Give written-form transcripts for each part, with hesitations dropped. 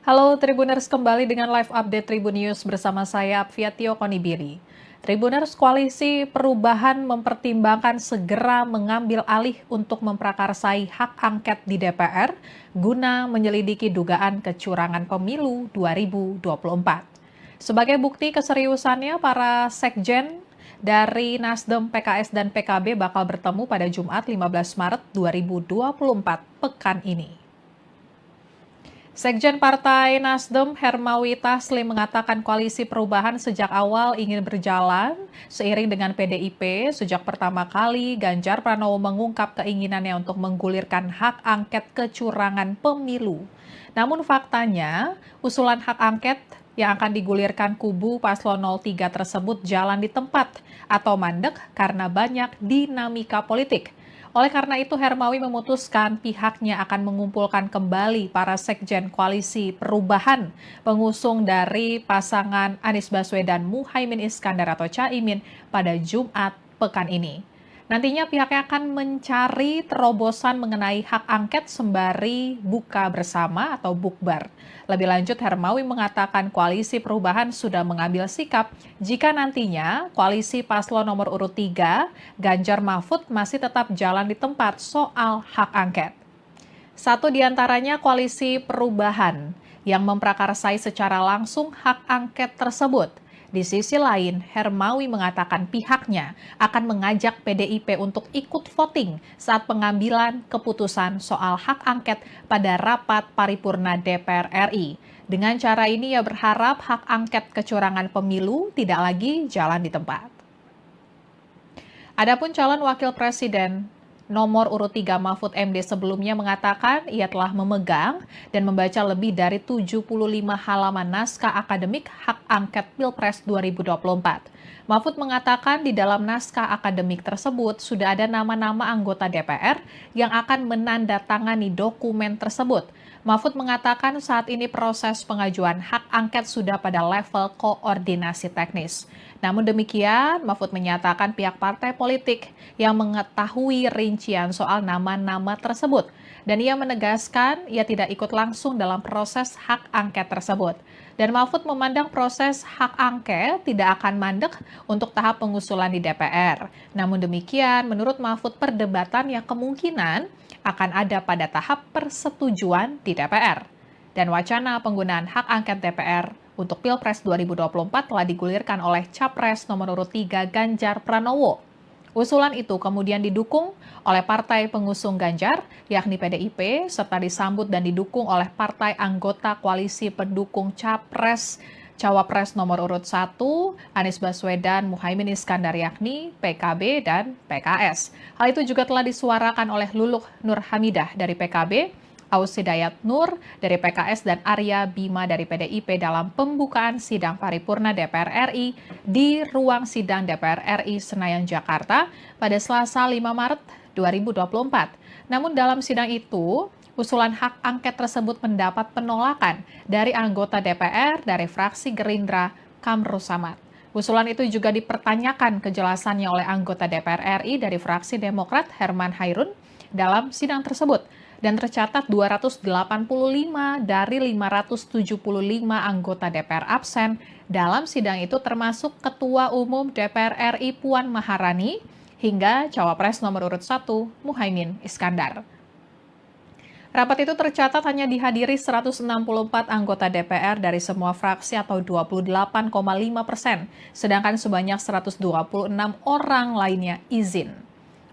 Halo Tribuners, kembali dengan live update Tribun News bersama saya Apviatio Konibiri. Tribuners, Koalisi Perubahan mempertimbangkan segera mengambil alih untuk memprakarsai hak angket di DPR guna menyelidiki dugaan kecurangan pemilu 2024. Sebagai bukti keseriusannya, para sekjen dari Nasdem, PKS, dan PKB bakal bertemu pada Jumat 15 Maret 2024 pekan ini. Sekjen Partai Nasdem Hermawi Taslim mengatakan Koalisi Perubahan sejak awal ingin berjalan seiring dengan PDIP. Sejak pertama kali Ganjar Pranowo mengungkap keinginannya untuk menggulirkan hak angket kecurangan pemilu. Namun faktanya, usulan hak angket yang akan digulirkan kubu Paslon 03 tersebut jalan di tempat atau mandek karena banyak dinamika politik. Oleh karena itu, Hermawi memutuskan pihaknya akan mengumpulkan kembali para sekjen Koalisi Perubahan pengusung dari pasangan Anies Baswedan Muhaimin Iskandar atau Caimin pada Jumat pekan ini. Nantinya pihaknya akan mencari terobosan mengenai hak angket sembari buka bersama atau bukber. Lebih lanjut, Hermawi mengatakan Koalisi Perubahan sudah mengambil sikap jika nantinya Koalisi Paslon nomor urut 3, Ganjar Mahfud masih tetap jalan di tempat soal hak angket. Satu di antaranya Koalisi Perubahan yang memprakarsai secara langsung hak angket tersebut. Di sisi lain, Hermawi mengatakan pihaknya akan mengajak PDIP untuk ikut voting saat pengambilan keputusan soal hak angket pada rapat paripurna DPR RI. Dengan cara ini ia berharap hak angket kecurangan pemilu tidak lagi jalan di tempat. Adapun calon wakil presiden nomor urut 3 Mahfud MD sebelumnya mengatakan ia telah memegang dan membaca lebih dari 75 halaman naskah akademik hak angket Pilpres 2024. Mahfud mengatakan di dalam naskah akademik tersebut sudah ada nama-nama anggota DPR yang akan menandatangani dokumen tersebut. Mahfud mengatakan saat ini proses pengajuan hak angket sudah pada level koordinasi teknis. Namun demikian, Mahfud menyatakan pihak partai politik yang mengetahui rincian soal nama-nama tersebut. Dan ia menegaskan ia tidak ikut langsung dalam proses hak angket tersebut. Dan Mahfud memandang proses hak angket tidak akan mandek untuk tahap pengusulan di DPR. Namun demikian, menurut Mahfud perdebatan yang kemungkinan akan ada pada tahap persetujuan di DPR. Dan wacana penggunaan hak angket DPR untuk Pilpres 2024 telah digulirkan oleh Capres nomor urut 3 Ganjar Pranowo. Usulan itu kemudian didukung oleh partai pengusung Ganjar, yakni PDIP, serta disambut dan didukung oleh partai anggota koalisi pendukung Cawapres nomor urut 1, Anies Baswedan Muhaimin Iskandar yakni PKB dan PKS. Hal itu juga telah disuarakan oleh Luluh Nur Hamidah dari PKB, Aus Hidayat Nur dari PKS, dan Arya Bima dari PDIP dalam pembukaan sidang paripurna DPR RI di ruang sidang DPR RI Senayan, Jakarta pada Selasa 5 Maret 2024. Namun dalam sidang itu, usulan hak angket tersebut mendapat penolakan dari anggota DPR dari fraksi Gerindra Kamru Samad. Usulan itu juga dipertanyakan kejelasannya oleh anggota DPR RI dari fraksi Demokrat Herman Hairun dalam sidang tersebut. Dan tercatat 285 dari 575 anggota DPR absen dalam sidang itu termasuk Ketua Umum DPR RI Puan Maharani hingga Cawapres nomor urut 1 Muhaimin Iskandar. Rapat itu tercatat hanya dihadiri 164 anggota DPR dari semua fraksi atau 28,5%, sedangkan sebanyak 126 orang lainnya izin.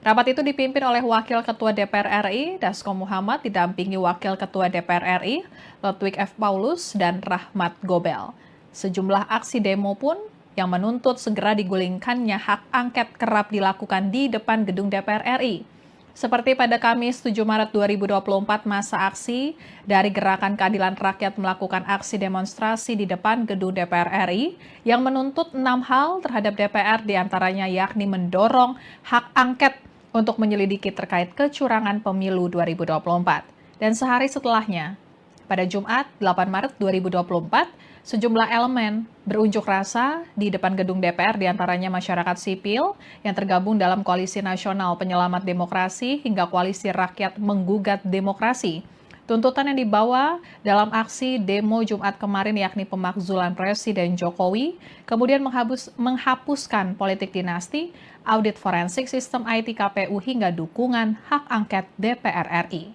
Rapat itu dipimpin oleh Wakil Ketua DPR RI, Dasko Muhammad, didampingi Wakil Ketua DPR RI, Lutwig F. Paulus, dan Rahmat Gobel. Sejumlah aksi demo pun yang menuntut segera digulingkannya hak angket kerap dilakukan di depan gedung DPR RI. Seperti pada Kamis 7 Maret 2024, masa aksi dari Gerakan Keadilan Rakyat melakukan aksi demonstrasi di depan gedung DPR RI yang menuntut 6 hal terhadap DPR, diantaranya yakni mendorong hak angket untuk menyelidiki terkait kecurangan pemilu 2024. Dan sehari setelahnya, pada Jumat 8 Maret 2024, sejumlah elemen berunjuk rasa di depan gedung DPR, diantaranya masyarakat sipil yang tergabung dalam Koalisi Nasional Penyelamat Demokrasi hingga Koalisi Rakyat Menggugat Demokrasi, Tuntutan yang dibawa dalam aksi demo Jumat kemarin yakni pemakzulan Presiden Jokowi, kemudian menghapuskan politik dinasti, audit forensik sistem IT KPU hingga dukungan hak angket DPR RI.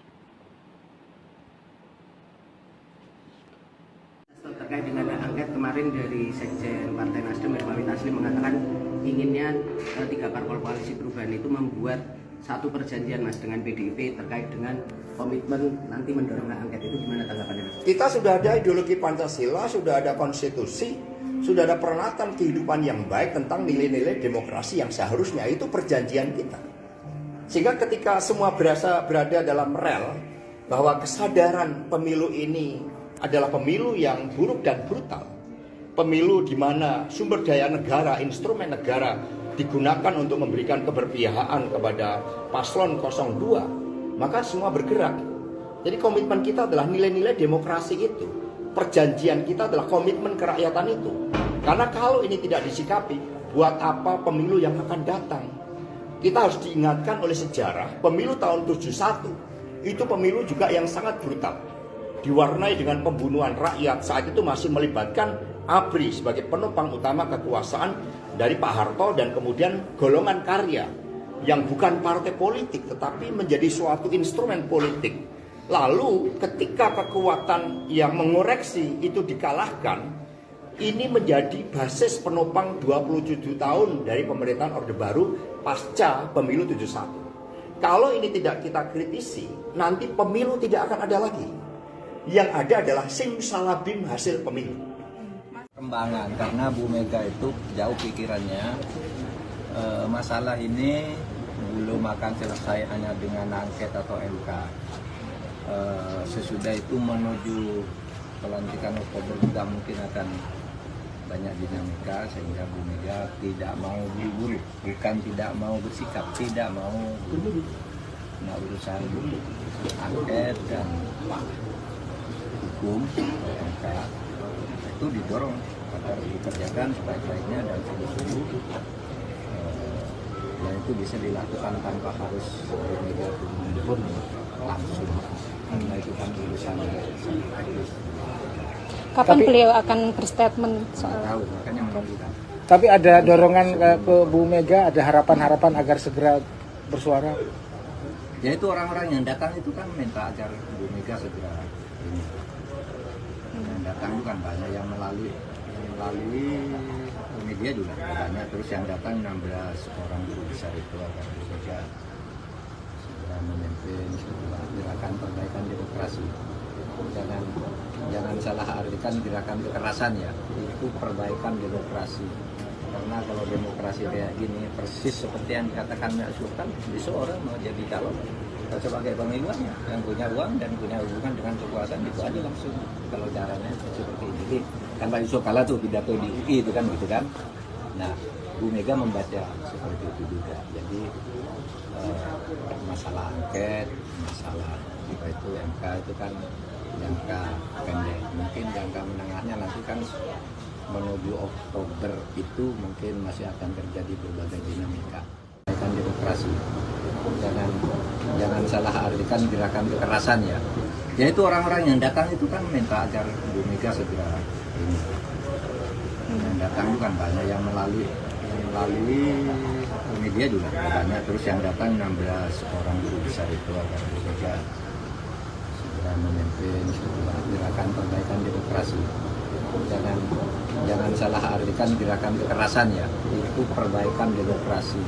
Terkait dengan hak angket kemarin dari Sekjen Partai Nasdem Hermawi Taslim mengatakan inginnya tiga parpol koalisi perubahan itu membuat satu perjanjian Mas dengan PDIP terkait dengan komitmen nanti mendorong hak angket itu, gimana tanggapannya Mas? Kita sudah ada ideologi Pancasila, sudah ada konstitusi, sudah ada perenatan kehidupan yang baik tentang nilai-nilai demokrasi yang seharusnya itu perjanjian kita. Sehingga ketika semua berada dalam rel bahwa kesadaran pemilu ini adalah pemilu yang buruk dan brutal. Pemilu di mana sumber daya negara, instrumen negara digunakan untuk memberikan keberpihakan kepada paslon 02, maka semua bergerak. Jadi komitmen kita adalah nilai-nilai demokrasi itu. Perjanjian kita adalah komitmen kerakyatan itu. Karena kalau ini tidak disikapi, buat apa pemilu yang akan datang? Kita harus diingatkan oleh sejarah, pemilu tahun 71 itu pemilu juga yang sangat brutal. Diwarnai dengan pembunuhan rakyat, saat itu masih melibatkan ABRI sebagai penopang utama kekuasaan dari Pak Harto dan kemudian golongan karya yang bukan partai politik tetapi menjadi suatu instrumen politik. Lalu ketika kekuatan yang mengoreksi itu dikalahkan, ini menjadi basis penopang 27 tahun dari pemerintahan Orde Baru pasca pemilu 71. Kalau ini tidak kita kritisi, nanti pemilu tidak akan ada lagi. Yang ada adalah simsalabim hasil pemilu. Perkembangan karena Bu Mega itu jauh pikirannya, masalah ini belum akan selesai hanya dengan angket atau MK. Sesudah itu menuju pelantikan Oktober juga mungkin akan banyak dinamika, sehingga Bu Mega tidak mau buru-buru, bukan tidak mau bersikap, tidak mau buru-buru. Nah, urusan angket dan hukum MK itu didorong agar dikerjakan sebaik-baiknya dan sungguh-sungguh, dan itu bisa dilakukan tanpa harus bermedia pun langsung, karena itu kan urusan. Kapan beliau akan berstatement soal? Tahu, makanya menentukan. Tapi ada dorongan ke Bu Mega, ada harapan-harapan agar segera bersuara. Ya itu orang-orang yang datang itu kan minta agar Bu Mega segera ini. Yang datang itu kan banyak, yang melalui media juga banyak. Terus yang datang 16 orang guru besar itu agar Bu Mega segera memimpin sebuah gerakan perbaikan demokrasi. Jangan salah artikan gerakan kekerasan ya, itu perbaikan demokrasi. Karena kalau demokrasi kayak gini persis seperti yang dikatakan Mbak Sultan, besok orang mau jadi calon sebagai pemilihnya yang punya uang dan punya hubungan dengan kekuasaan, itu aja langsung. Kalau caranya seperti ini kan Pak Yusuf Kala tuh pidato di UI itu kan gitu kan. Nah, Bu Mega membaca seperti itu juga. Jadi masalah angket, masalah apa itu MK itu kan jangka pendek. Mungkin jangka menengahnya nanti kan menuju Oktober itu mungkin masih akan terjadi berbagai dinamika. Gerakan demokrasi. Jangan salah artikan gerakan kekerasan ya. Ya itu orang-orang yang datang itu kan minta agar Bu Mega segera ini. Yang datang itu kan banyak, yang melalui media juga banyak. Terus yang datang 16 orang guru besar itu agar Bu Mega segera memimpin sebuah gerakan perbaikan demokrasi. Jangan salah artikan gerakan kekerasan ya, itu perbaikan demokrasi.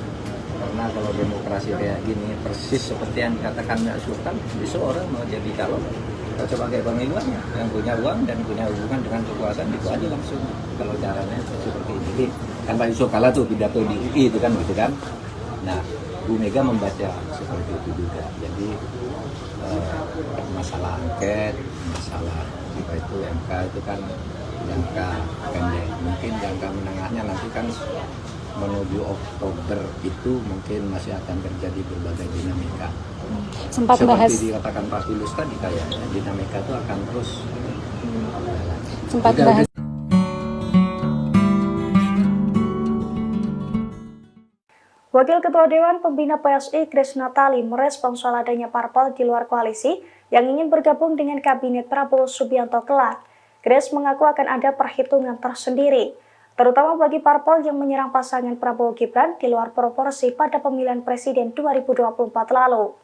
Karena kalau demokrasi kayak gini persis seperti yang dikatakan Mbak Sultan, besok orang mau jadi calon sebagai pemilihnya yang punya uang dan punya hubungan dengan kekuasaan, itu aja langsung. Kalau caranya seperti ini kan Pak Yusuf Kala tuh pidato di UI itu kan gitu kan. Nah, Bu Mega membaca seperti itu juga. Jadi masalah angket, masalah apa itu MK itu kan jangka pendek. Mungkin jangka menengahnya nanti kan menuju Oktober itu mungkin masih akan terjadi berbagai dinamika. Sempat seperti bahas, dikatakan Pak Tulus tadi, kayaknya dinamika itu akan terus sempat bahas. Wakil Ketua Dewan Pembina PSI Grace Natali merespons soal adanya parpol di luar koalisi yang ingin bergabung dengan kabinet Prabowo Subianto kelak. Grace mengaku akan ada perhitungan tersendiri, terutama bagi parpol yang menyerang pasangan Prabowo Gibran di luar proporsi pada pemilihan presiden 2024 lalu.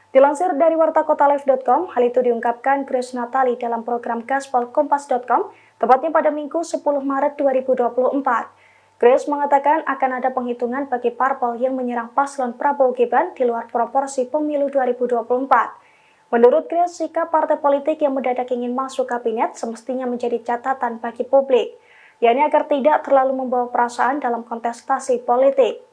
Dilansir dari wartakotalive.com, hal itu diungkapkan Grace Natali dalam program Gaspol Kompas.com, tepatnya pada Minggu 10 Maret 2024. Grace mengatakan akan ada penghitungan bagi parpol yang menyerang paslon Prabowo Gibran di luar proporsi pemilu 2024. Menurut Grace, sikap partai politik yang mendadak ingin masuk kabinet semestinya menjadi catatan bagi publik, yakni agar tidak terlalu membawa perasaan dalam kontestasi politik.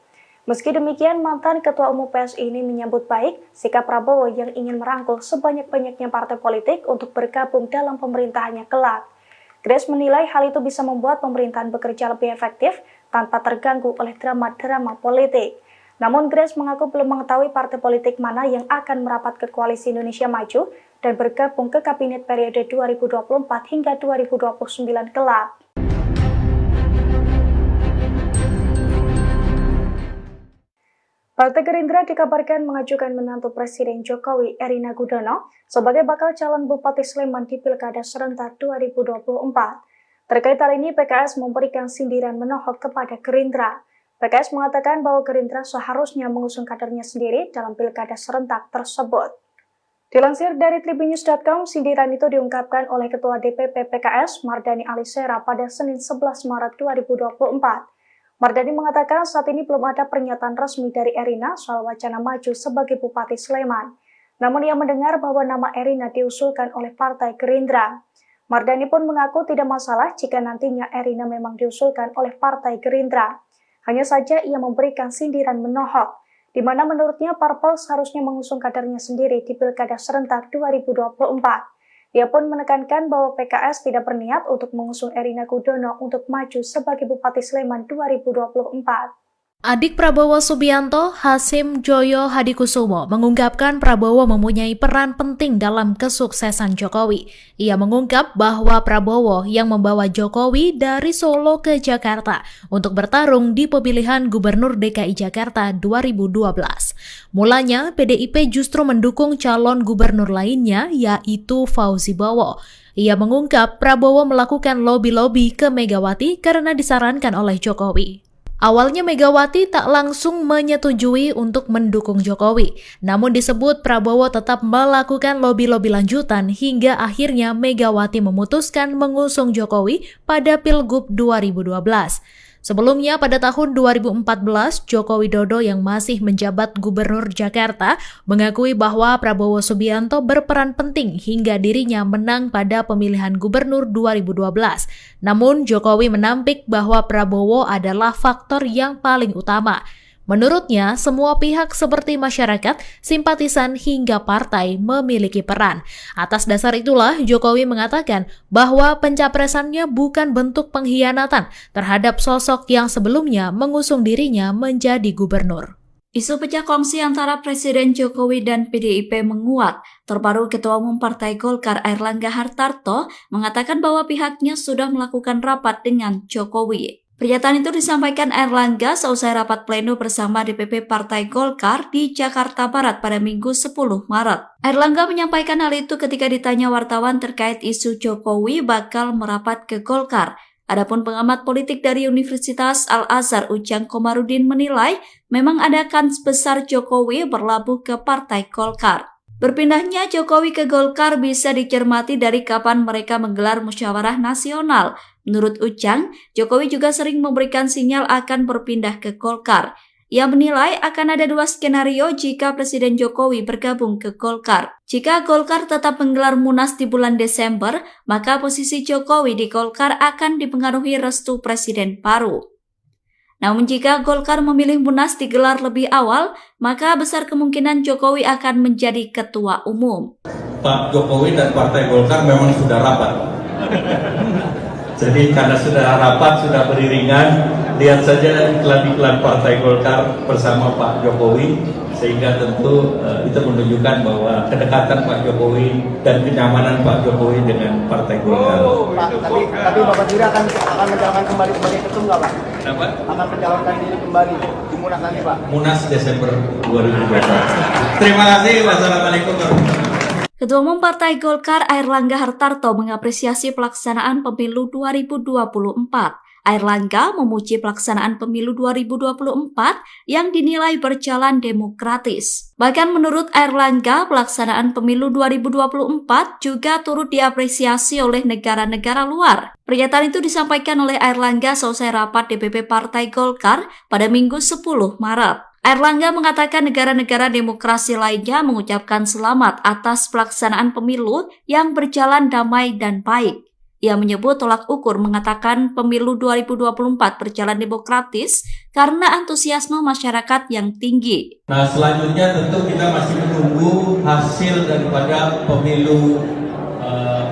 Meski demikian, mantan Ketua Umum PSI ini menyambut baik sikap Prabowo yang ingin merangkul sebanyak-banyaknya partai politik untuk bergabung dalam pemerintahannya kelak. Grace menilai hal itu bisa membuat pemerintahan bekerja lebih efektif tanpa terganggu oleh drama-drama politik. Namun Grace mengaku belum mengetahui partai politik mana yang akan merapat ke Koalisi Indonesia Maju dan bergabung ke kabinet periode 2024 hingga 2029 kelak. Partai Gerindra dikabarkan mengajukan menantu Presiden Jokowi, Erina Gudono, sebagai bakal calon Bupati Sleman di Pilkada serentak 2024. Terkait hal ini, PKS memberikan sindiran menohok kepada Gerindra. PKS mengatakan bahwa Gerindra seharusnya mengusung kadernya sendiri dalam Pilkada serentak tersebut. Dilansir dari Tribunnews.com, sindiran itu diungkapkan oleh Ketua DPP PKS, Mardhani Alisera, pada Senin 11 Maret 2024. Mardhani mengatakan saat ini belum ada pernyataan resmi dari Erina soal wacana maju sebagai Bupati Sleman. Namun ia mendengar bahwa nama Erina diusulkan oleh Partai Gerindra. Mardhani pun mengaku tidak masalah jika nantinya Erina memang diusulkan oleh Partai Gerindra. Hanya saja ia memberikan sindiran menohok, di mana menurutnya parpol seharusnya mengusung kadernya sendiri di Pilkada serentak 2024. Ia pun menekankan bahwa PKS tidak berniat untuk mengusung Erina Gudono untuk maju sebagai Bupati Sleman 2024. Adik Prabowo Subianto, Hasim Joyo Hadikusumo, mengungkapkan Prabowo mempunyai peran penting dalam kesuksesan Jokowi. Ia mengungkap bahwa Prabowo yang membawa Jokowi dari Solo ke Jakarta untuk bertarung di pemilihan Gubernur DKI Jakarta 2012. Mulanya, PDIP justru mendukung calon gubernur lainnya, yaitu Fauzi Bowo. Ia mengungkap Prabowo melakukan lobby-lobby ke Megawati karena disarankan oleh Jokowi. Awalnya Megawati tak langsung menyetujui untuk mendukung Jokowi, namun disebut Prabowo tetap melakukan lobby-lobby lanjutan hingga akhirnya Megawati memutuskan mengusung Jokowi pada Pilgub 2012. Sebelumnya pada tahun 2014, Joko Widodo yang masih menjabat Gubernur Jakarta mengakui bahwa Prabowo Subianto berperan penting hingga dirinya menang pada pemilihan Gubernur 2012. Namun Jokowi menampik bahwa Prabowo adalah faktor yang paling utama. Menurutnya, semua pihak seperti masyarakat, simpatisan hingga partai memiliki peran. Atas dasar itulah Jokowi mengatakan bahwa pencapresannya bukan bentuk pengkhianatan terhadap sosok yang sebelumnya mengusung dirinya menjadi gubernur. Isu pecah kongsi antara Presiden Jokowi dan PDIP menguat. Terbaru Ketua Umum Partai Golkar Airlangga Hartarto mengatakan bahwa pihaknya sudah melakukan rapat dengan Jokowi. Pernyataan itu disampaikan Airlangga seusai rapat pleno bersama DPP Partai Golkar di Jakarta Barat pada Minggu 10 Maret. Airlangga menyampaikan hal itu ketika ditanya wartawan terkait isu Jokowi bakal merapat ke Golkar. Adapun pengamat politik dari Universitas Al-Azhar Ujang Komarudin menilai memang ada kans besar Jokowi berlabuh ke Partai Golkar. Berpindahnya Jokowi ke Golkar bisa dicermati dari kapan mereka menggelar musyawarah nasional. Menurut Ujang, Jokowi juga sering memberikan sinyal akan berpindah ke Golkar. Ia menilai akan ada dua skenario jika Presiden Jokowi bergabung ke Golkar. Jika Golkar tetap menggelar Munas di bulan Desember, maka posisi Jokowi di Golkar akan dipengaruhi restu Presiden baru. Namun jika Golkar memilih Munas digelar lebih awal, maka besar kemungkinan Jokowi akan menjadi ketua umum. Pak Jokowi dan Partai Golkar memang sudah rapat. Jadi karena sudah rapat, sudah beriringan, lihat saja iklan-iklan Partai Golkar bersama Pak Jokowi, sehingga tentu itu menunjukkan bahwa kedekatan Pak Jokowi dan kenyamanan Pak Jokowi dengan Partai Golkar. Pak, tapi Bapak Diri akan mencalonkan kembali sebagai ketum nggak Pak? Kenapa? Akan mencalonkan diri kembali di Munas nanti Pak? Munas Desember 2021. Terima kasih. Wassalamualaikum warahmatullahi wabarakatuh. Ketua Umum Partai Golkar Airlangga Hartarto mengapresiasi pelaksanaan pemilu 2024. Airlangga memuji pelaksanaan pemilu 2024 yang dinilai berjalan demokratis. Bahkan menurut Airlangga, pelaksanaan pemilu 2024 juga turut diapresiasi oleh negara-negara luar. Pernyataan itu disampaikan oleh Airlangga selesai rapat DPP Partai Golkar pada Minggu 10 Maret. Airlangga mengatakan negara-negara demokrasi lainnya mengucapkan selamat atas pelaksanaan pemilu yang berjalan damai dan baik. Ia menyebut tolak ukur mengatakan pemilu 2024 berjalan demokratis karena antusiasme masyarakat yang tinggi. Nah, selanjutnya tentu kita masih menunggu hasil daripada pemilu,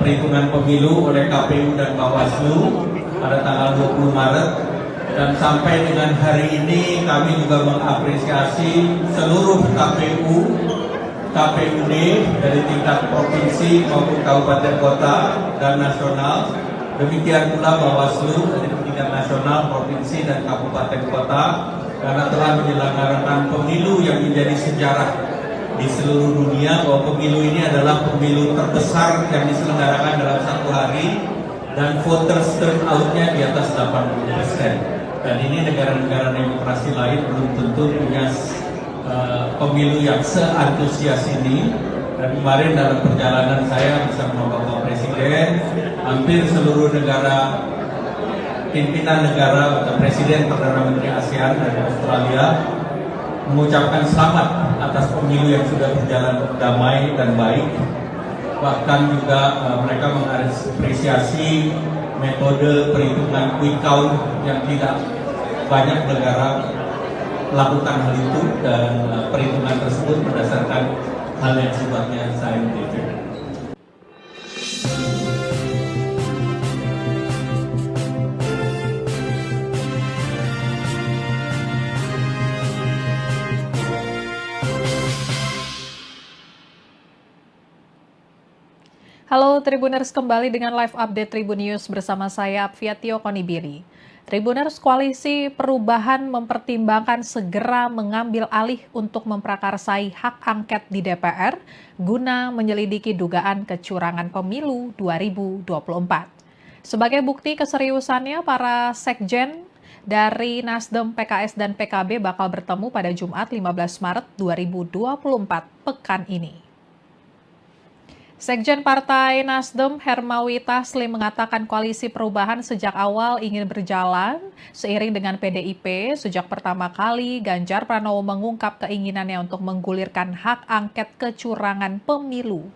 perhitungan pemilu oleh KPU dan Bawaslu pada tanggal 20 Maret. Dan sampai dengan hari ini kami juga mengapresiasi seluruh KPUD dari tingkat provinsi maupun kabupaten kota dan nasional. Demikian pula Bawaslu dari tingkat nasional, provinsi dan kabupaten kota karena telah menyelenggarakan pemilu yang menjadi sejarah di seluruh dunia, bahwa pemilu ini adalah pemilu terbesar yang diselenggarakan dalam satu hari dan voters turnout-nya di atas 80%. Dan ini negara-negara demokrasi lain belum tentu punya pemilu yang seantusias ini. Dan kemarin dalam perjalanan saya bersama Bapak Presiden, hampir seluruh negara, pimpinan negara atau Presiden, Perdana Menteri ASEAN dan Australia mengucapkan selamat atas pemilu yang sudah berjalan damai dan baik. Bahkan juga mereka mengapresiasi metode perhitungan quick count yang tidak banyak negara melakukan hal itu, dan perhitungan tersebut berdasarkan hal yang sifatnya saintifik. Halo Tribuners, kembali dengan live update Tribun News bersama saya Apviatio Konibiri. Tribuners, Koalisi Perubahan mempertimbangkan segera mengambil alih untuk memprakarsai hak angket di DPR guna menyelidiki dugaan kecurangan pemilu 2024. Sebagai bukti keseriusannya, para sekjen dari Nasdem, PKS, dan PKB bakal bertemu pada Jumat 15 Maret 2024 pekan ini. Sekjen Partai Nasdem Hermawi Taslim mengatakan Koalisi Perubahan sejak awal ingin berjalan seiring dengan PDIP. Sejak pertama kali Ganjar Pranowo mengungkap keinginannya untuk menggulirkan hak angket kecurangan pemilu.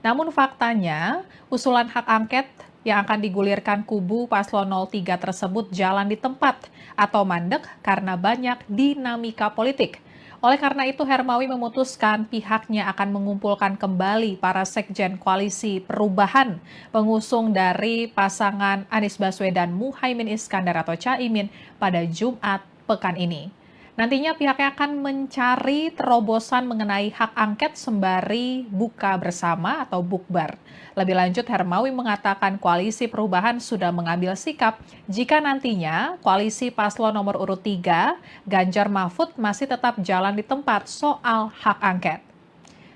Namun faktanya, usulan hak angket yang akan digulirkan kubu Paslon 03 tersebut jalan di tempat atau mandek karena banyak dinamika politik. Oleh karena itu, Hermawi memutuskan pihaknya akan mengumpulkan kembali para sekjen Koalisi Perubahan pengusung dari pasangan Anies Baswedan Muhaimin Iskandar atau Caimin pada Jumat pekan ini. Nantinya pihaknya akan mencari terobosan mengenai hak angket sembari buka bersama atau bukber. Lebih lanjut, Hermawi mengatakan Koalisi Perubahan sudah mengambil sikap jika nantinya Koalisi Paslon nomor urut 3, Ganjar Mahfud masih tetap jalan di tempat soal hak angket.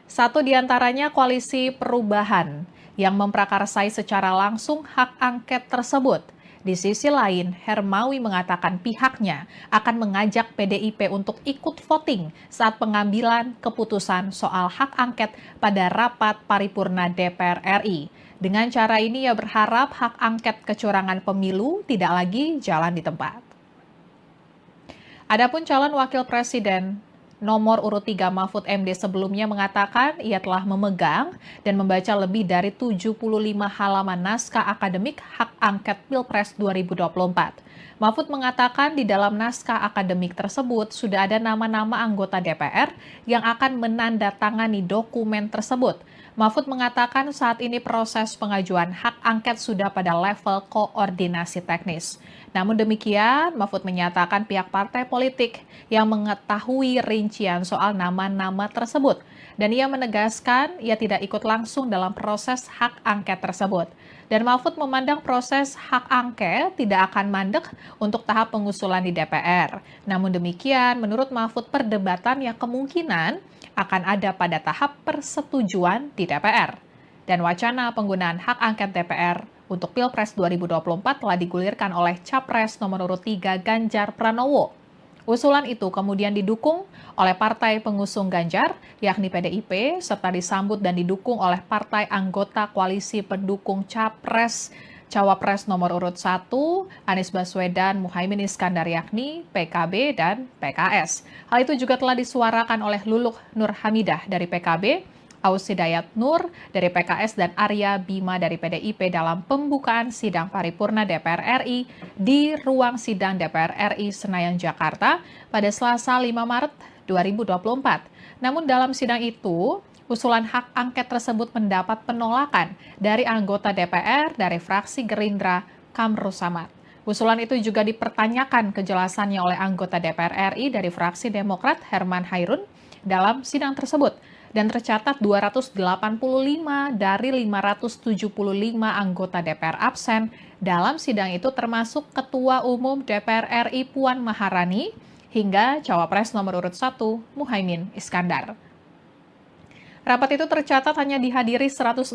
Satu di antaranya Koalisi Perubahan yang memprakarsai secara langsung hak angket tersebut. Di sisi lain, Hermawi mengatakan pihaknya akan mengajak PDIP untuk ikut voting saat pengambilan keputusan soal hak angket pada rapat paripurna DPR RI. Dengan cara ini, ia berharap hak angket kecurangan pemilu tidak lagi jalan di tempat. Adapun calon wakil presiden nomor urut 3 Mahfud MD sebelumnya mengatakan ia telah memegang dan membaca lebih dari 75 halaman naskah akademik hak angket Pilpres 2024. Mahfud mengatakan di dalam naskah akademik tersebut sudah ada nama-nama anggota DPR yang akan menandatangani dokumen tersebut. Mahfud mengatakan saat ini proses pengajuan hak angket sudah pada level koordinasi teknis. Namun demikian, Mahfud menyatakan pihak partai politik yang mengetahui rincian soal nama-nama tersebut. Dan ia menegaskan ia tidak ikut langsung dalam proses hak angket tersebut. Dan Mahfud memandang proses hak angket tidak akan mandek untuk tahap pengusulan di DPR. Namun demikian, menurut Mahfud perdebatannya kemungkinan akan ada pada tahap persetujuan di DPR. Dan wacana penggunaan hak angket DPR untuk Pilpres 2024 telah digulirkan oleh Capres nomor urut 3 Ganjar Pranowo. Usulan itu kemudian didukung oleh partai pengusung Ganjar, yakni PDIP, serta disambut dan didukung oleh partai anggota koalisi pendukung Cawapres nomor urut 1, Anies Baswedan, Muhaimin Iskandar, yakni PKB dan PKS. Hal itu juga telah disuarakan oleh Luluh Nur Hamidah dari PKB, Aus Hidayat Nur dari PKS, dan Arya Bima dari PDIP dalam pembukaan sidang paripurna DPR RI di ruang sidang DPR RI Senayan, Jakarta pada Selasa 5 Maret 2024. Namun dalam sidang itu, usulan hak angket tersebut mendapat penolakan dari anggota DPR dari fraksi Gerindra, Kamru Samad. Usulan itu juga dipertanyakan kejelasannya oleh anggota DPR RI dari fraksi Demokrat, Herman Hairun, dalam sidang tersebut. Dan tercatat 285 dari 575 anggota DPR absen dalam sidang itu, termasuk Ketua Umum DPR RI Puan Maharani hingga Cawapres nomor urut 1 Muhaimin Iskandar. Rapat itu tercatat hanya dihadiri 164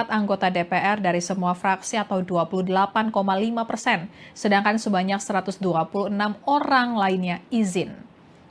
anggota DPR dari semua fraksi atau 28,5%, sedangkan sebanyak 126 orang lainnya izin.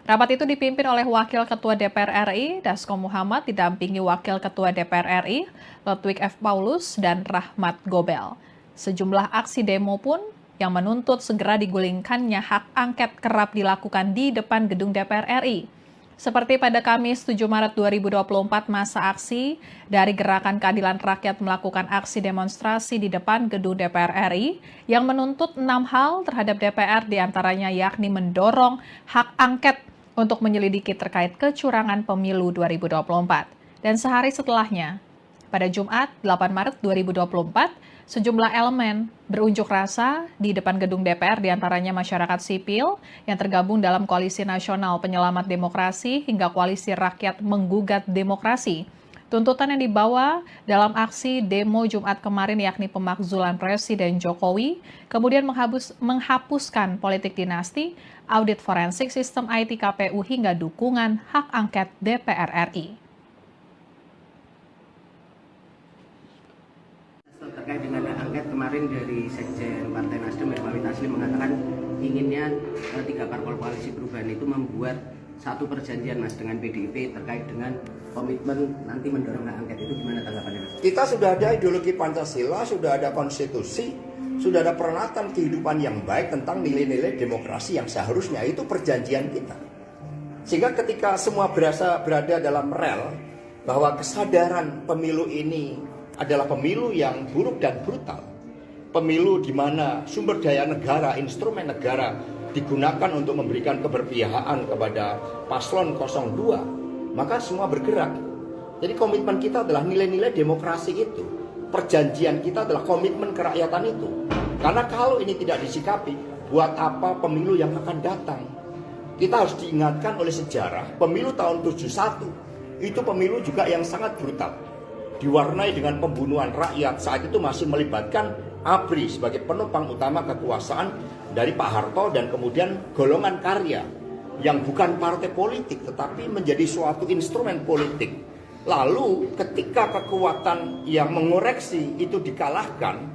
Rapat itu dipimpin oleh Wakil Ketua DPR RI, Dasko Muhammad, didampingi Wakil Ketua DPR RI, Lutwig F. Paulus, dan Rahmat Gobel. Sejumlah aksi demo pun yang menuntut segera digulingkannya hak angket kerap dilakukan di depan gedung DPR RI. Seperti pada Kamis 7 Maret 2024, masa aksi dari Gerakan Keadilan Rakyat melakukan aksi demonstrasi di depan gedung DPR RI yang menuntut 6 hal terhadap DPR, diantaranya yakni mendorong hak angket untuk menyelidiki terkait kecurangan pemilu 2024. Dan sehari setelahnya, pada Jumat 8 Maret 2024, sejumlah elemen berunjuk rasa di depan gedung DPR, diantaranya masyarakat sipil yang tergabung dalam Koalisi Nasional Penyelamat Demokrasi hingga Koalisi Rakyat Menggugat Demokrasi. Tuntutan yang dibawa dalam aksi demo Jumat kemarin yakni pemakzulan Presiden Jokowi, kemudian menghapuskan politik dinasti, audit forensik sistem IT KPU, hingga dukungan hak angket DPR RI. Terkait dengan hak angket kemarin dari Sekjen Partai Nasdem Hermawit Taslim mengatakan inginnya 3 parpol koalisi perubahan itu membuat satu perjanjian Mas dengan PDIP terkait dengan komitmen nanti mendorong hak angket. Itu gimana tanggapannya Mas? Kita sudah ada ideologi Pancasila, sudah ada konstitusi, sudah ada perenatan kehidupan yang baik tentang nilai-nilai demokrasi yang seharusnya itu perjanjian kita. Sehingga ketika semua berada dalam rel bahwa kesadaran pemilu ini adalah pemilu yang buruk dan brutal, pemilu di mana sumber daya negara, instrumen negara digunakan untuk memberikan keberpihakan kepada paslon 02, maka semua bergerak. Jadi komitmen kita adalah nilai-nilai demokrasi itu. Perjanjian kita adalah komitmen kerakyatan itu. Karena kalau ini tidak disikapi, buat apa pemilu yang akan datang? Kita harus diingatkan oleh sejarah, pemilu tahun 71 itu pemilu juga yang sangat brutal. Diwarnai dengan pembunuhan rakyat, saat itu masih melibatkan ABRI sebagai penopang utama kekuasaan dari Pak Harto dan kemudian golongan karya yang bukan partai politik tetapi menjadi suatu instrumen politik. Lalu ketika kekuatan yang mengoreksi itu dikalahkan,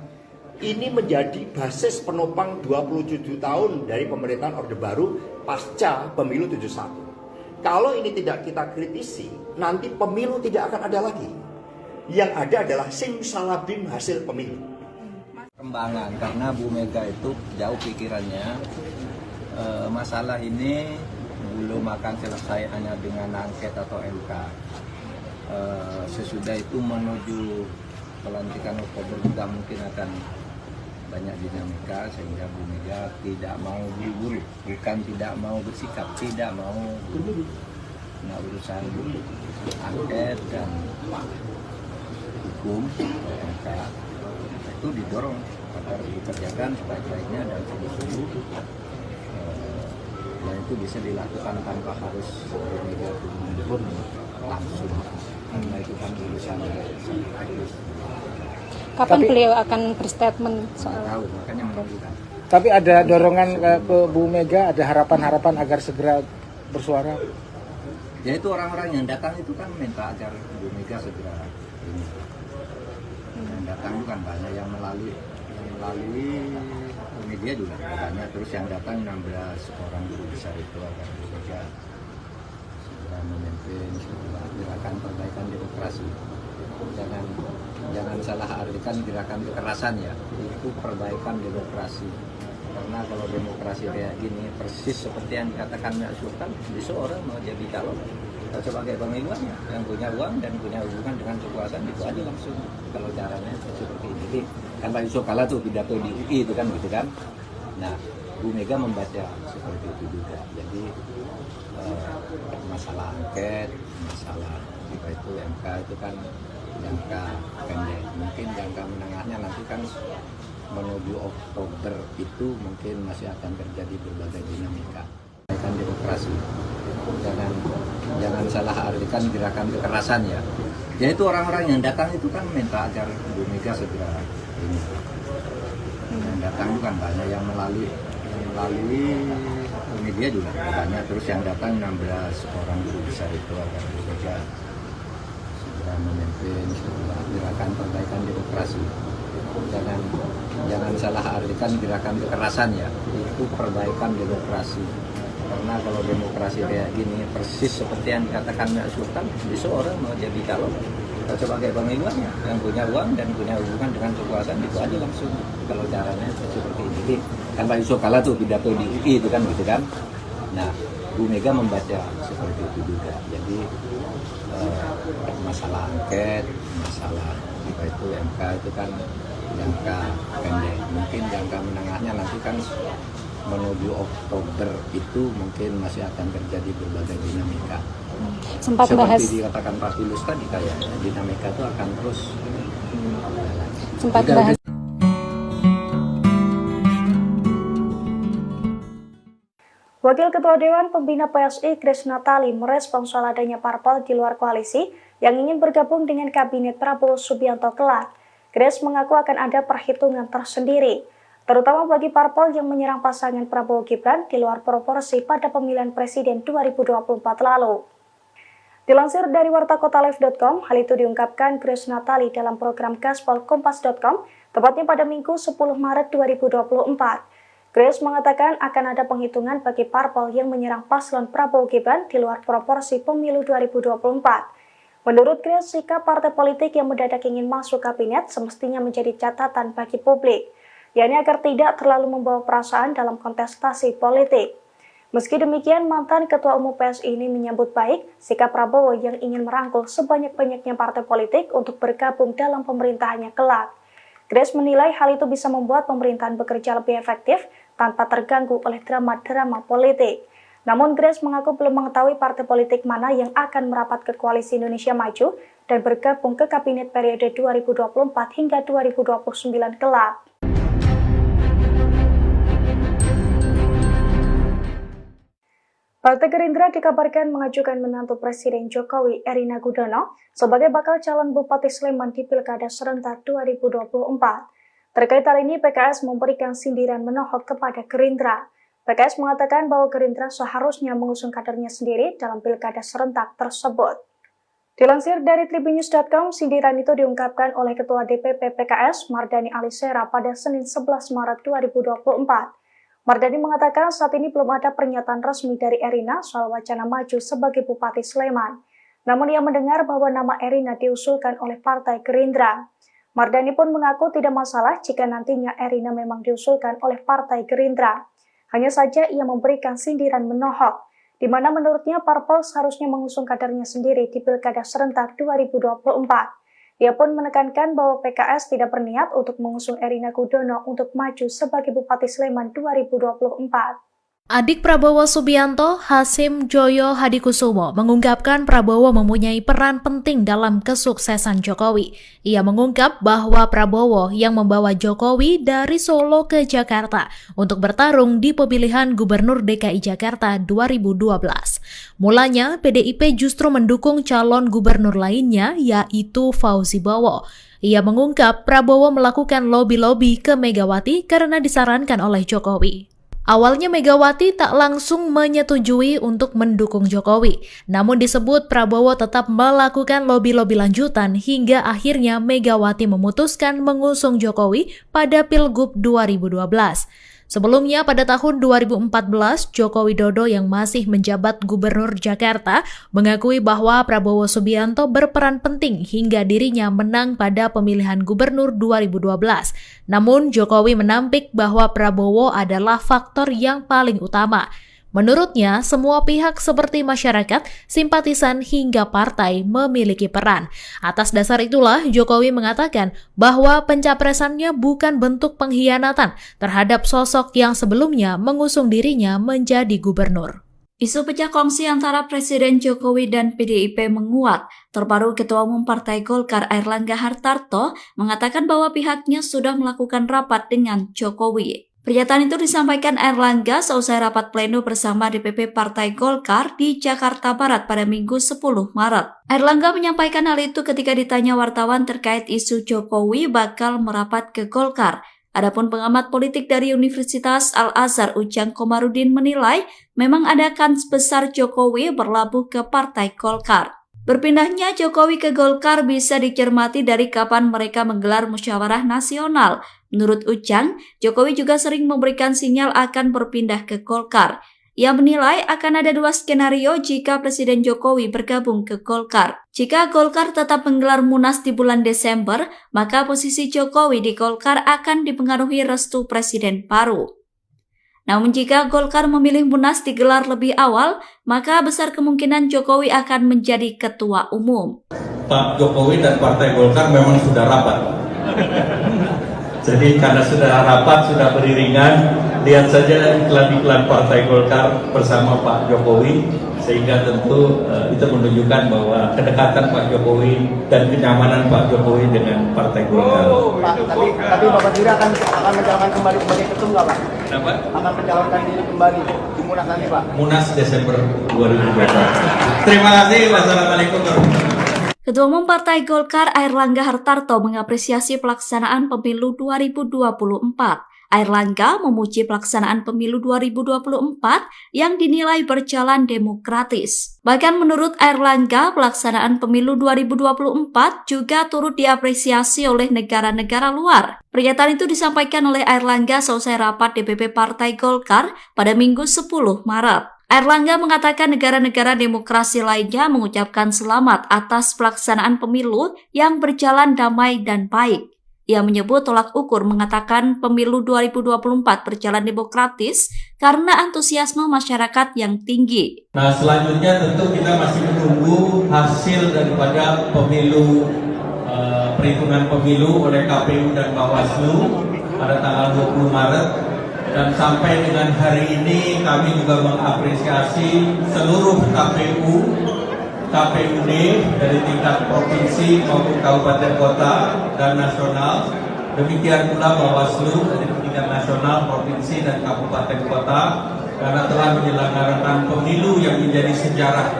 ini menjadi basis penopang 27 tahun dari pemerintahan Orde Baru pasca pemilu 71. Kalau ini tidak kita kritisi, nanti pemilu tidak akan ada lagi. Yang ada adalah simsalabim hasil pemilu. Perkembangan, karena Bu Mega itu jauh pikirannya, masalah ini belum akan selesai hanya dengan angket atau MK. Sesudah itu menuju pelantikan Oktober juga mungkin akan banyak dinamika, sehingga Bu Mega tidak mau buru-buru, bukan tidak mau bersikap, tidak mau urusan angket dan hukum MK itu didorong agar dikerjakan sebaik-baiknya dan sungguh-sungguh, dan itu bisa dilakukan tanpa harus Bu Mega pun langsung, karena itu kan urusan teknis. Kapan beliau akan berstatement soal? Tahu, makanya menentukan. Tapi ada dorongan ke Bu Mega, ada harapan-harapan agar segera bersuara. Ya itu orang-orang yang datang itu kan minta agar Bu Mega segera ini. Yang datang itu kan banyak, yang melalui media juga banyak. Terus yang datang 16 orang guru besar itu agar Bu Mega segera memimpin sebuah gerakan perbaikan demokrasi. Jangan salah artikan gerakan kekerasan ya, itu perbaikan demokrasi. Karena kalau demokrasi kayak gini persis seperti yang dikatakan Mbak Sultan, besok orang mau jadi calon sebagai pemimpin yang punya uang dan punya hubungan dengan kekuasaan itu aja langsung. Kalau caranya seperti ini, jadi kan Pak Yusuf Kala tuh pidato di UI itu kan gitu kan. Nah, Bu Mega membaca seperti itu juga. Jadi masalah angket, masalah itu MK itu kan jangka pendek. Mungkin jangka menengahnya nanti kan menuju Oktober itu mungkin masih akan terjadi berbagai dinamika. Gerakan demokrasi, jangan salah artikan gerakan kekerasan ya. Ya itu orang-orang yang datang itu kan minta agar Bu Mega segera ini. Yang datang itu kan banyak, yang melalui media juga banyak. Terus yang datang 16 orang guru besar itu agar Bu Mega segera memimpin sebuah gerakan perbaikan demokrasi. Jangan salah artikan gerakan kekerasan ya, itu perbaikan demokrasi. Karena kalau demokrasi kayak gini persis seperti yang dikatakan Mbak Sultan, besok orang mau jadi calon sebagai pemimpin yang punya uang dan punya hubungan dengan kekuasaan itu aja langsung. Kalau caranya seperti ini, kan Pak Yusuf Kala tuh pidato di UI itu kan gitu kan. Nah, Bu Mega membaca seperti itu juga. Jadi masalah angket, masalah itu MK itu kan jangka pendek. Mungkin jangka menengahnya nanti kan menuju Oktober itu mungkin masih akan terjadi berbagai dinamika. Sempat seperti bahas, dikatakan Pak Tulus tadi, kayaknya dinamika itu akan terus sempat bahas. Wakil Ketua Dewan Pembina PSI Grace Natali merespons soal adanya parpol di luar koalisi yang ingin bergabung dengan Kabinet Prabowo Subianto kelak. Grace mengaku akan ada perhitungan tersendiri, terutama bagi parpol yang menyerang pasangan Prabowo Gibran di luar proporsi pada pemilihan presiden 2024 lalu. Dilansir dari wartakotalive.com, hal itu diungkapkan Grace Natali dalam program gaspolkompas.com, tepatnya pada Minggu 10 Maret 2024. Grace mengatakan akan ada penghitungan bagi parpol yang menyerang paslon Prabowo Gibran di luar proporsi pemilu 2024. Menurut Grace, sikap partai politik yang mendadak ingin masuk kabinet semestinya menjadi catatan bagi publik, yakni agar tidak terlalu membawa perasaan dalam kontestasi politik. Meski demikian, mantan Ketua Umum PSI ini menyambut baik sikap Prabowo yang ingin merangkul sebanyak-banyaknya partai politik untuk bergabung dalam pemerintahannya kelak. Grace menilai hal itu bisa membuat pemerintahan bekerja lebih efektif tanpa terganggu oleh drama-drama politik. Namun Grace mengaku belum mengetahui partai politik mana yang akan merapat ke Koalisi Indonesia Maju dan bergabung ke Kabinet periode 2024 hingga 2029 kelak. Partai Gerindra dikabarkan mengajukan menantu Presiden Jokowi, Erina Gudono, sebagai bakal calon Bupati Sleman di Pilkada serentak 2024. Terkait hal ini, PKS memberikan sindiran menohok kepada Gerindra. PKS mengatakan bahwa Gerindra seharusnya mengusung kadernya sendiri dalam Pilkada serentak tersebut. Dilansir dari tribunnews.com, sindiran itu diungkapkan oleh Ketua DPP PKS, Mardani Alisera, pada Senin 11 Maret 2024. Mardani mengatakan saat ini belum ada pernyataan resmi dari Erina soal wacana maju sebagai Bupati Sleman. Namun ia mendengar bahwa nama Erina diusulkan oleh Partai Gerindra. Mardani pun mengaku tidak masalah jika nantinya Erina memang diusulkan oleh Partai Gerindra. Hanya saja ia memberikan sindiran menohok, di mana menurutnya parpol seharusnya mengusung kadernya sendiri di Pilkada serentak 2024. Ia pun menekankan bahwa PKS tidak berniat untuk mengusung Erina Gudono untuk maju sebagai Bupati Sleman 2024. Adik Prabowo Subianto, Hasim Joyo Hadikusumo, mengungkapkan Prabowo mempunyai peran penting dalam kesuksesan Jokowi. Ia mengungkap bahwa Prabowo yang membawa Jokowi dari Solo ke Jakarta untuk bertarung di pemilihan Gubernur DKI Jakarta 2012. Mulanya, PDIP justru mendukung calon gubernur lainnya, yaitu Fauzi Bowo. Ia mengungkap Prabowo melakukan lobi-lobi ke Megawati karena disarankan oleh Jokowi. Awalnya Megawati tak langsung menyetujui untuk mendukung Jokowi, namun disebut Prabowo tetap melakukan lobi-lobi lanjutan hingga akhirnya Megawati memutuskan mengusung Jokowi pada Pilgub 2012. Sebelumnya pada tahun 2014, Joko Widodo yang masih menjabat Gubernur Jakarta mengakui bahwa Prabowo Subianto berperan penting hingga dirinya menang pada pemilihan Gubernur 2012. Namun Jokowi menampik bahwa Prabowo adalah faktor yang paling utama. Menurutnya, semua pihak seperti masyarakat, simpatisan hingga partai memiliki peran. Atas dasar itulah Jokowi mengatakan bahwa pencapresannya bukan bentuk pengkhianatan terhadap sosok yang sebelumnya mengusung dirinya menjadi gubernur. Isu pecah kongsi antara Presiden Jokowi dan PDIP menguat. Terbaru Ketua Umum Partai Golkar Airlangga Hartarto mengatakan bahwa pihaknya sudah melakukan rapat dengan Jokowi. Pernyataan itu disampaikan Airlangga seusai rapat pleno bersama DPP Partai Golkar di Jakarta Barat pada Minggu 10 Maret. Airlangga menyampaikan hal itu ketika ditanya wartawan terkait isu Jokowi bakal merapat ke Golkar. Adapun pengamat politik dari Universitas Al-Azhar Ujang Komarudin menilai memang ada kans besar Jokowi berlabuh ke Partai Golkar. Berpindahnya Jokowi ke Golkar bisa dicermati dari kapan mereka menggelar musyawarah nasional. Menurut Ujang, Jokowi juga sering memberikan sinyal akan berpindah ke Golkar. Ia menilai akan ada dua skenario jika Presiden Jokowi bergabung ke Golkar. Jika Golkar tetap menggelar Munas di bulan Desember, maka posisi Jokowi di Golkar akan dipengaruhi restu Presiden baru. Namun jika Golkar memilih Munas digelar lebih awal, maka besar kemungkinan Jokowi akan menjadi ketua umum. Pak Jokowi dan Partai Golkar memang sudah rapat. Jadi karena sudah rapat, sudah beriringan, lihat saja iklan-iklan Partai Golkar bersama Pak Jokowi, sehingga tentu itu menunjukkan bahwa kedekatan Pak Jokowi dan kenyamanan Pak Jokowi dengan Partai Golkar. Tapi Bapak Diri akan mencalonkan kembali sebagai ketum nggak Pak? Kenapa? Akan mencalonkan diri kembali di Munas nanti Pak? Munas Desember 2020. Terima kasih. Wassalamualaikum warahmatullahi wabarakatuh. Ketua Umum Partai Golkar Airlangga Hartarto mengapresiasi pelaksanaan pemilu 2024. Airlangga memuji pelaksanaan pemilu 2024 yang dinilai berjalan demokratis. Bahkan menurut Airlangga, pelaksanaan pemilu 2024 juga turut diapresiasi oleh negara-negara luar. Pernyataan itu disampaikan oleh Airlangga seusai rapat DPP Partai Golkar pada Minggu 10 Maret. Airlangga mengatakan negara-negara demokrasi lainnya mengucapkan selamat atas pelaksanaan pemilu yang berjalan damai dan baik. Ia menyebut tolak ukur mengatakan pemilu 2024 berjalan demokratis karena antusiasme masyarakat yang tinggi. Nah, selanjutnya tentu kita masih menunggu hasil daripada pemilu, perhitungan pemilu oleh KPU dan Bawaslu pada tanggal 20 Maret. Dan sampai dengan hari ini kami juga mengapresiasi seluruh KPUD dari tingkat provinsi maupun kabupaten kota dan nasional. Demikian pula Bawaslu dari tingkat nasional, provinsi dan kabupaten kota karena telah menyelenggarakan pemilu yang menjadi sejarah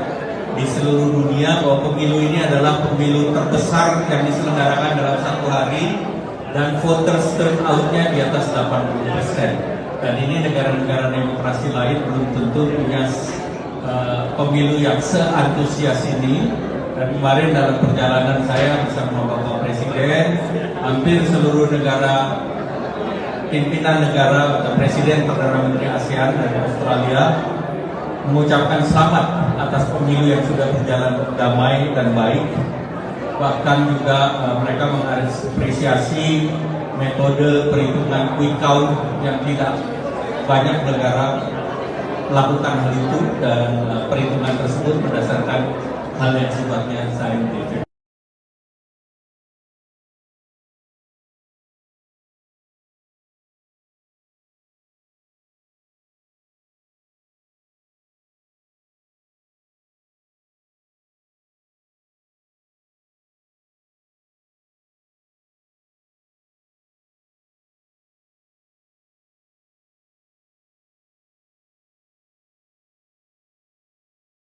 di seluruh dunia, bahwa pemilu ini adalah pemilu terbesar yang diselenggarakan dalam satu hari dan voters turnout-nya di atas 80%. Dan ini negara-negara demokrasi lain belum tentu punya pemilu yang seantusias ini. Dan kemarin dalam perjalanan saya bersama Bapak Presiden, hampir seluruh negara, pimpinan negara atau Presiden Perdana Menteri ASEAN dan Australia mengucapkan selamat atas pemilu yang sudah berjalan damai dan baik. Bahkan juga mereka mengapresiasi metode perhitungan quick count yang tidak banyak negara melakukan hal itu, dan perhitungan tersebut berdasarkan hal yang